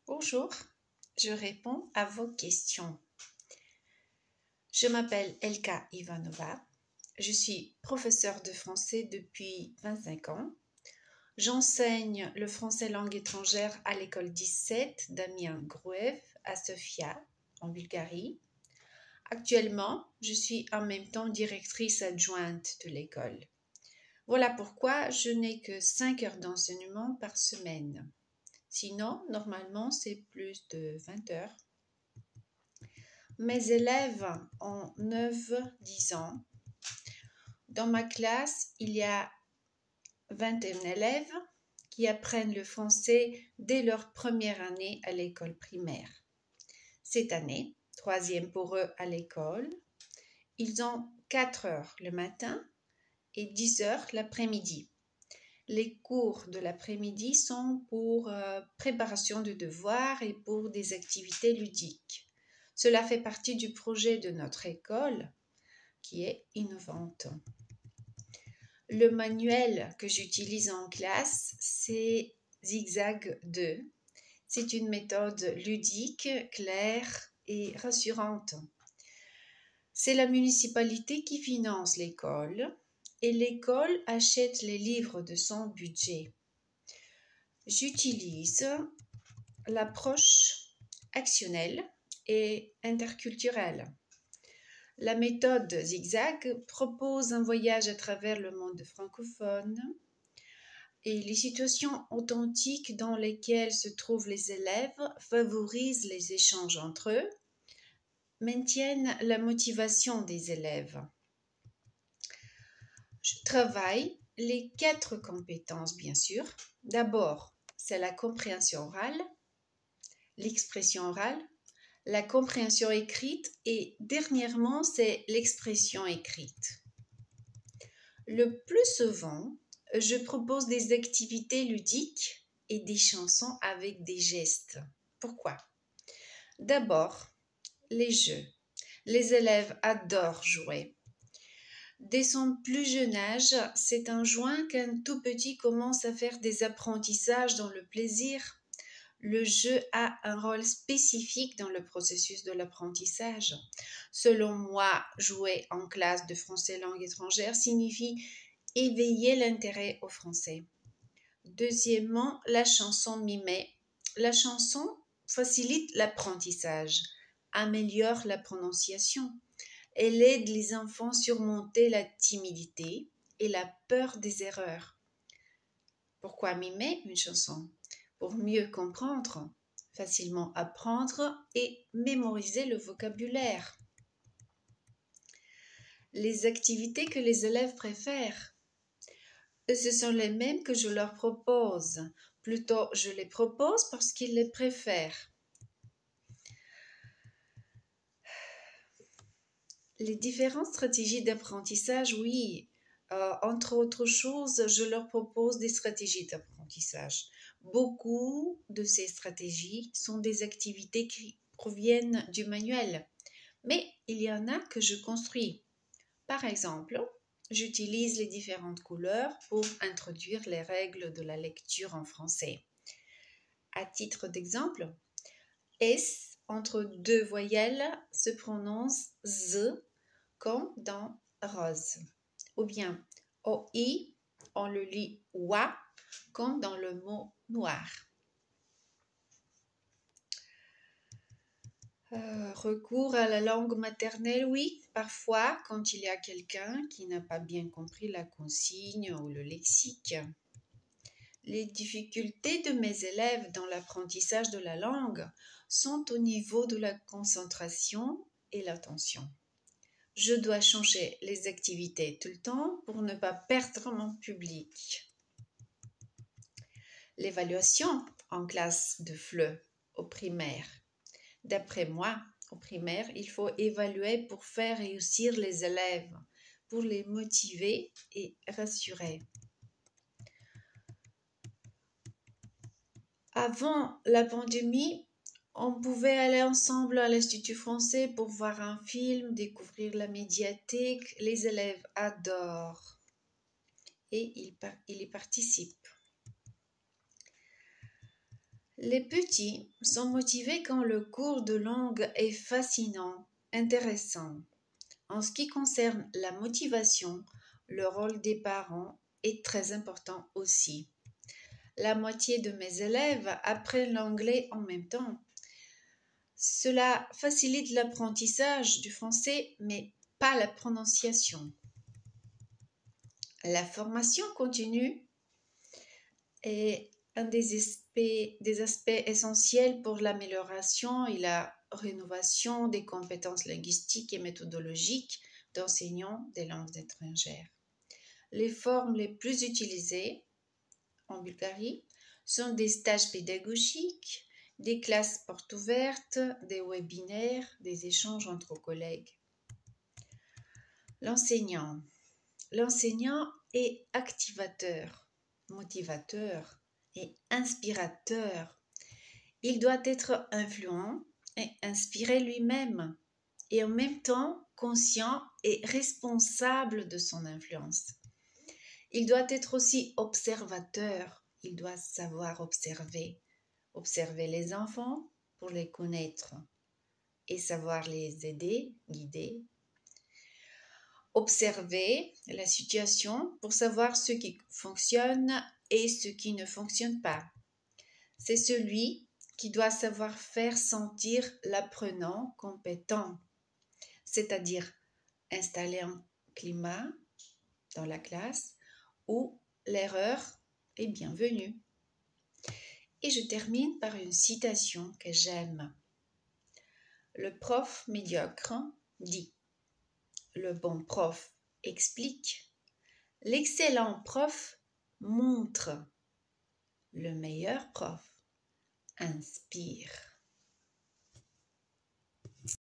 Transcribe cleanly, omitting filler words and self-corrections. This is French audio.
Bonjour, je réponds à vos questions. Je m'appelle Elka Ivanova, je suis professeure de français depuis 25 ans. J'enseigne le français langue étrangère à l'école 17 Damien Gruev à Sofia, en Bulgarie. Actuellement, je suis en même temps directrice adjointe de l'école. Voilà pourquoi je n'ai que 5 heures d'enseignement par semaine. Sinon, normalement, c'est plus de 20 heures. Mes élèves ont 9-10 ans. Dans ma classe, il y a 21 élèves qui apprennent le français dès leur première année à l'école primaire. Cette année, 3e pour eux à l'école, ils ont 4 heures le matin et 10 heures l'après-midi. Les cours de l'après-midi sont pour préparation de devoirs et pour des activités ludiques. Cela fait partie du projet de notre école qui est innovante. Le manuel que j'utilise en classe, c'est Zigzag 2. C'est une méthode ludique, claire et rassurante. C'est la municipalité qui finance l'école et l'école achète les livres de son budget. J'utilise l'approche actionnelle et interculturelle. La méthode Zigzag propose un voyage à travers le monde francophone et les situations authentiques dans lesquelles se trouvent les élèves favorisent les échanges entre eux, maintiennent la motivation des élèves. Je travaille les 4 compétences, bien sûr. D'abord, c'est la compréhension orale, l'expression orale, la compréhension écrite et dernièrement, c'est l'expression écrite. Le plus souvent, je propose des activités ludiques et des chansons avec des gestes. Pourquoi? D'abord, les jeux. Les élèves adorent jouer. Dès son plus jeune âge, c'est en juin qu'un tout petit commence à faire des apprentissages dans le plaisir. Le jeu a un rôle spécifique dans le processus de l'apprentissage. Selon moi, jouer en classe de français langue étrangère signifie éveiller l'intérêt au français. Deuxièmement, la chanson mimée. La chanson facilite l'apprentissage, améliore la prononciation. Elle aide les enfants à surmonter la timidité et la peur des erreurs. Pourquoi mimer une chanson? Pour mieux comprendre, facilement apprendre et mémoriser le vocabulaire. Les activités que les élèves préfèrent, ce sont les mêmes que je leur propose. Plutôt, je les propose parce qu'ils les préfèrent. Les différentes stratégies d'apprentissage, oui. Entre autres choses, je leur propose des stratégies d'apprentissage. Beaucoup de ces stratégies sont des activités qui proviennent du manuel, mais il y en a que je construis. Par exemple, j'utilise les différentes couleurs pour introduire les règles de la lecture en français. À titre d'exemple, S entre 2 voyelles se prononce Z comme dans rose. Ou bien OI, on le lit OA comme dans le mot noir. Recours à la langue maternelle, oui, parfois quand il y a quelqu'un qui n'a pas bien compris la consigne ou le lexique. Les difficultés de mes élèves dans l'apprentissage de la langue sont au niveau de la concentration et l'attention. Je dois changer les activités tout le temps pour ne pas perdre mon public. L'évaluation en classe de FLE au primaire. D'après moi, au primaire, il faut évaluer pour faire réussir les élèves, pour les motiver et rassurer. Avant la pandémie, on pouvait aller ensemble à l'Institut français pour voir un film, découvrir la médiathèque. Les élèves adorent et ils y participent. Les petits sont motivés quand le cours de langue est fascinant, intéressant. En ce qui concerne la motivation, le rôle des parents est très important aussi. La moitié de mes élèves apprennent l'anglais en même temps. Cela facilite l'apprentissage du français, mais pas la prononciation. La formation continue est un des aspects essentiels pour l'amélioration et la rénovation des compétences linguistiques et méthodologiques d'enseignants des langues étrangères. Les formes les plus utilisées en Bulgarie sont des stages pédagogiques, des classes portes ouvertes, des webinaires, des échanges entre collègues. L'enseignant est activateur, motivateur et inspirateur. Il doit être influent et inspiré lui-même et en même temps conscient et responsable de son influence. Il doit être aussi observateur. Il doit savoir observer les enfants pour les connaître et savoir les aider, guider. Observer la situation pour savoir ce qui fonctionne et ce qui ne fonctionne pas. C'est celui qui doit savoir faire sentir l'apprenant compétent, c'est-à-dire installer un climat dans la classe où l'erreur est bienvenue. Et je termine par une citation que j'aime. Le prof médiocre dit: le bon prof explique, l'excellent prof montre, le meilleur prof inspire.